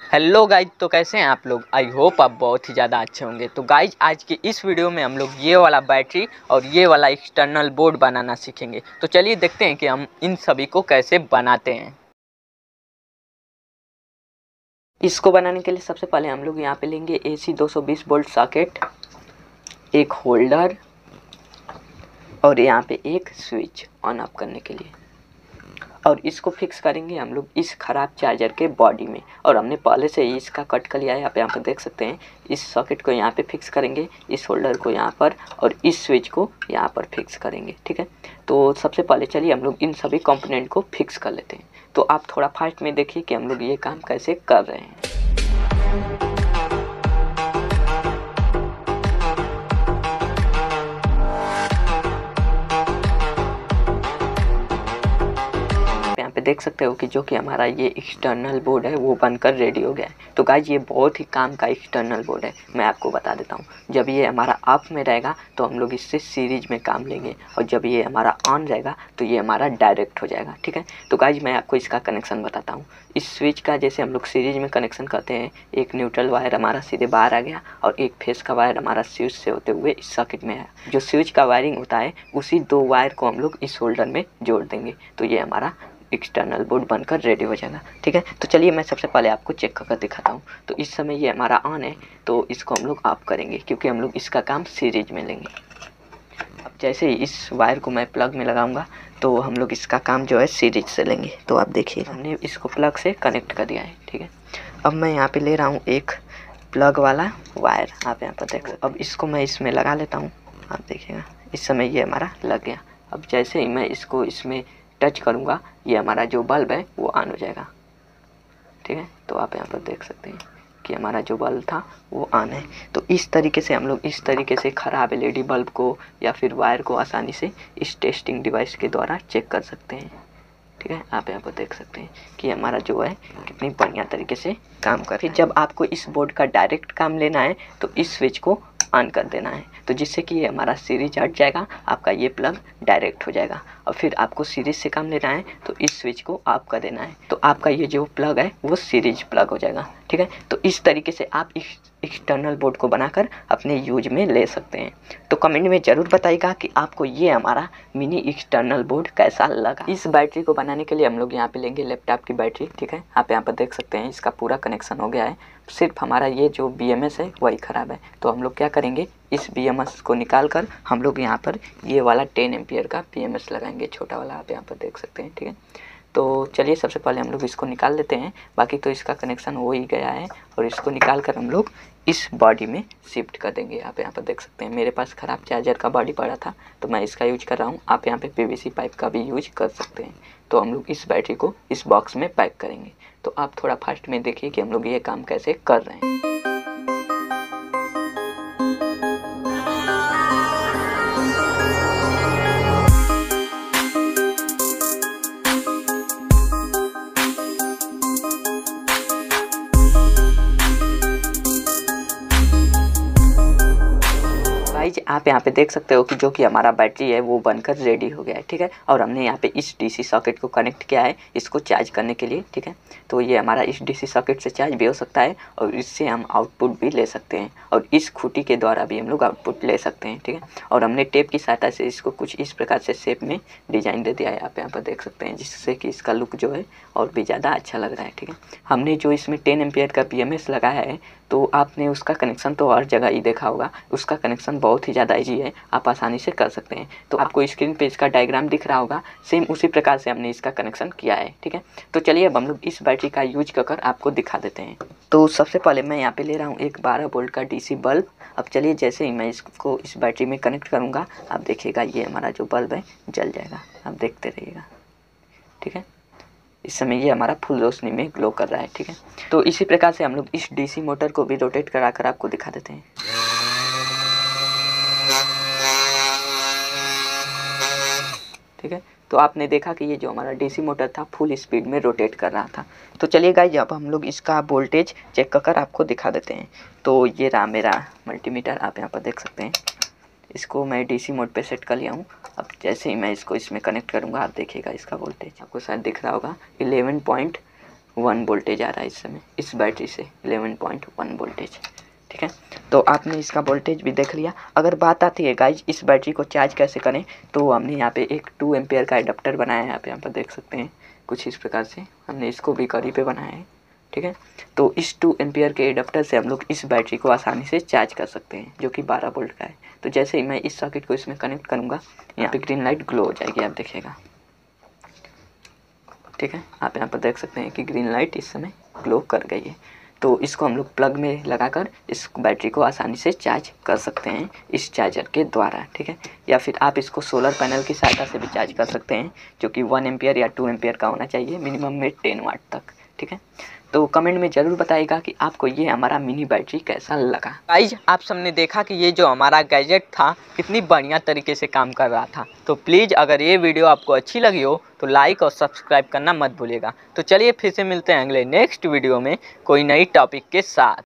Hello guys, तो कैसे हैं आप लोग। आई होप आप बहुत ही ज़्यादा अच्छे होंगे। तो गाइज आज की इस वीडियो में हम लोग ये वाला बैटरी और ये वाला एक्सटर्नल बोर्ड बनाना सीखेंगे। तो चलिए देखते हैं कि हम इन सभी को कैसे बनाते हैं। इसको बनाने के लिए सबसे पहले हम लोग यहाँ पे लेंगे AC 220 वोल्ट सॉकेट, एक होल्डर और यहाँ पे एक स्विच ऑन ऑफ करने के लिए, और इसको फिक्स करेंगे हम लोग इस ख़राब चार्जर के बॉडी में। और हमने पहले से ही इसका कट कर लिया है, आप यहाँ पर देख सकते हैं। इस सॉकेट को यहाँ पे फिक्स करेंगे, इस होल्डर को यहाँ पर, और इस स्विच को यहाँ पर फिक्स करेंगे। ठीक है, तो सबसे पहले चलिए हम लोग इन सभी कंपोनेंट को फिक्स कर लेते हैं। तो आप थोड़ा फास्ट में देखिए कि हम लोग ये काम कैसे कर रहे हैं। पे देख सकते हो कि जो कि हमारा ये एक्सटर्नल बोर्ड है वो बनकर रेडी हो गया है। तो गाइज ये बहुत ही काम का एक्सटर्नल बोर्ड है। मैं आपको बता देता हूँ, जब ये हमारा ऑफ में रहेगा तो हम लोग इससे सीरीज में काम लेंगे, और जब ये हमारा ऑन रहेगा तो ये हमारा डायरेक्ट हो जाएगा। ठीक है, तो गाइज मैं आपको इसका कनेक्शन बताता हूँ। इस स्विच का जैसे हम लोग सीरीज में कनेक्शन करते हैं, एक न्यूट्रल वायर हमारा सीधे बाहर आ गया और एक फेस का वायर हमारा स्विच से होते हुए इस सॉकेट में आया। जो स्विच का वायरिंग होता है उसी दो वायर को हम लोग इस होल्डर में जोड़ देंगे, तो ये हमारा एक्सटर्नल बोर्ड बनकर रेडी हो जाएगा। ठीक है, तो चलिए मैं सबसे पहले आपको चेक करके दिखाता हूँ। तो इस समय ये हमारा ऑन है, तो इसको हम लोग ऑफ करेंगे क्योंकि हम लोग इसका काम सीरीज में लेंगे। अब जैसे ही इस वायर को मैं प्लग में लगाऊंगा तो हम लोग इसका काम जो है सीरीज से लेंगे। तो आप देखिए हमने इसको प्लग से कनेक्ट कर दिया है। ठीक है, अब मैं यहाँ पे ले रहा हूँ एक प्लग वाला वायर, आप यहाँ पर देख। अब इसको मैं इसमें लगा लेता हूँ, आप देखिएगा इस समय ये हमारा लग गया। अब जैसे ही मैं इसको इसमें टच करूँगा ये हमारा जो बल्ब है वो ऑन हो जाएगा। ठीक है, तो आप यहाँ पर देख सकते हैं कि हमारा जो बल्ब था वो ऑन है। तो इस तरीके से हम लोग इस तरीके से ख़राब LED बल्ब को या फिर वायर को आसानी से इस टेस्टिंग डिवाइस के द्वारा चेक कर सकते हैं। ठीक है, आप यहाँ पर देख सकते हैं कि हमारा जो है कितनी बढ़िया तरीके से काम कर। फिर जब आपको इस बोर्ड का डायरेक्ट काम लेना है तो इस स्विच को ऑन कर देना है, तो जिससे कि ये हमारा सीरीज हट जाएगा, आपका ये प्लग डायरेक्ट हो जाएगा। और फिर आपको सीरीज से काम लेना है तो इस स्विच को ऑफ कर देना है, तो आपका ये जो प्लग है वो सीरीज प्लग हो जाएगा। ठीक है, तो इस तरीके से आप एक्सटर्नल बोर्ड को बनाकर अपने यूज में ले सकते हैं। तो कमेंट में ज़रूर बताइएगा कि आपको ये हमारा मिनी एक्सटर्नल बोर्ड कैसा लगा। इस बैटरी को बनाने के लिए हम लोग यहाँ पे लेंगे लैपटॉप की बैटरी। ठीक है, आप यहाँ पर देख सकते हैं इसका पूरा कनेक्शन हो गया है, सिर्फ हमारा ये जो BMS है वही ख़राब है। तो हम लोग क्या करेंगे, इस BMS को निकाल कर हम लोग यहाँ पर ये वाला 10 एम्पियर का BMS लगाएंगे, छोटा वाला, आप यहाँ पर देख सकते हैं। ठीक है, तो चलिए सबसे पहले हम लोग इसको निकाल लेते हैं। बाकी तो इसका कनेक्शन हो ही गया है, और इसको निकाल कर हम लोग इस बॉडी में शिफ्ट कर देंगे। आप यहाँ पर देख सकते हैं मेरे पास ख़राब चार्जर का बॉडी पड़ा था तो मैं इसका यूज कर रहा हूँ। आप यहाँ पे PVC पाइप का भी यूज कर सकते हैं। तो हम लोग इस बैटरी को इस बॉक्स में पैक करेंगे। तो आप थोड़ा फास्ट में देखिए कि हम लोग ये काम कैसे कर रहे हैं। गाइज आप यहाँ पे देख सकते हो कि जो कि हमारा बैटरी है वो बनकर रेडी हो गया है। ठीक है, और हमने यहाँ पे इस DC सॉकेट को कनेक्ट किया है इसको चार्ज करने के लिए। ठीक है, तो ये हमारा इस DC सॉकेट से चार्ज भी हो सकता है और इससे हम आउटपुट भी ले सकते हैं, और इस खूंटी के द्वारा भी हम लोग आउटपुट ले सकते हैं। ठीक है, और हमने टेप की सहायता से इसको कुछ इस प्रकार से शेप में डिज़ाइन दे दिया है, आप यहाँ पर देख सकते हैं, जिससे कि इसका लुक जो है और भी ज़्यादा अच्छा लग रहा है। ठीक है, हमने जो इसमें 10 एम्पियर का BMS लगाया है तो आपने उसका कनेक्शन तो हर जगह ही देखा होगा, उसका कनेक्शन बहुत ही ज़्यादा ईजी है, आप आसानी से कर सकते हैं। तो आपको स्क्रीन पे इसका डायग्राम दिख रहा होगा, सेम उसी प्रकार से हमने इसका कनेक्शन किया है। ठीक है, तो चलिए अब हम लोग इस बैटरी का यूज कर आपको दिखा देते हैं। तो सबसे पहले मैं यहाँ पे ले रहा हूँ एक 12 वोल्ट का DC बल्ब। अब चलिए जैसे ही मैं इसको इस बैटरी में कनेक्ट करूँगा आप देखिएगा ये हमारा जो बल्ब है जल जाएगा, आप देखते रहिएगा। ठीक है, इस समय ये हमारा फुल रोशनी में ग्लो कर रहा है। ठीक है, तो इसी प्रकार से हम लोग इस DC मोटर को भी रोटेट करा कर आपको दिखा देते हैं। ठीक है, तो आपने देखा कि ये जो हमारा DC मोटर था फुल स्पीड में रोटेट कर रहा था। तो चलिए गाइस अब हम लोग इसका वोल्टेज चेक कर आपको दिखा देते हैं। तो ये रहा मेरा मल्टीमीटर, आप यहाँ पर देख सकते हैं। इसको मैं DC मोड पे सेट कर लिया हूँ। अब जैसे ही मैं इसको इसमें कनेक्ट करूँगा आप देखिएगा इसका वोल्टेज आपको शायद दिख रहा होगा 11.9 11.1 वोल्टेज आ रहा है इस समय इस बैटरी से, 11.1 वोल्टेज। ठीक है, तो आपने इसका वोल्टेज भी देख लिया। अगर बात आती है गाइज इस बैटरी को चार्ज कैसे करें, तो हमने यहाँ पे एक 2 एम्पियर का एडाप्टर बनाया है। यहाँ पर देख सकते हैं कुछ इस प्रकार से हमने इसको भी कड़ी पे बनाया है। ठीक है, तो इस 2 एम्पियर के एडाप्टर से हम लोग इस बैटरी को आसानी से चार्ज कर सकते हैं, जो कि 12 वोल्ट का है। तो जैसे ही मैं इस सॉकेट को इसमें कनेक्ट करूँगा, यहाँ पे ग्रीन लाइट ग्लो हो जाएगी, आप देखिएगा। ठीक है, आप यहाँ पर देख सकते हैं कि ग्रीन लाइट इस समय ग्लो कर गई है। तो इसको हम लोग प्लग में लगाकर इस बैटरी को आसानी से चार्ज कर सकते हैं इस चार्जर के द्वारा। ठीक है, या फिर आप इसको सोलर पैनल की सहायता से भी चार्ज कर सकते हैं, जो कि 1 एम्पियर या 2 एम्पियर का होना चाहिए, मिनिमम में 10 वाट तक। ठीक है, तो कमेंट में ज़रूर बताइएगा कि आपको ये हमारा मिनी बैटरी कैसा लगा। गाइज आप सबने देखा कि ये जो हमारा गैजेट था कितनी बढ़िया तरीके से काम कर रहा था। तो प्लीज़ अगर ये वीडियो आपको अच्छी लगी हो तो लाइक और सब्सक्राइब करना मत भूलिएगा। तो चलिए फिर से मिलते हैं अगले नेक्स्ट वीडियो में कोई नई टॉपिक के साथ।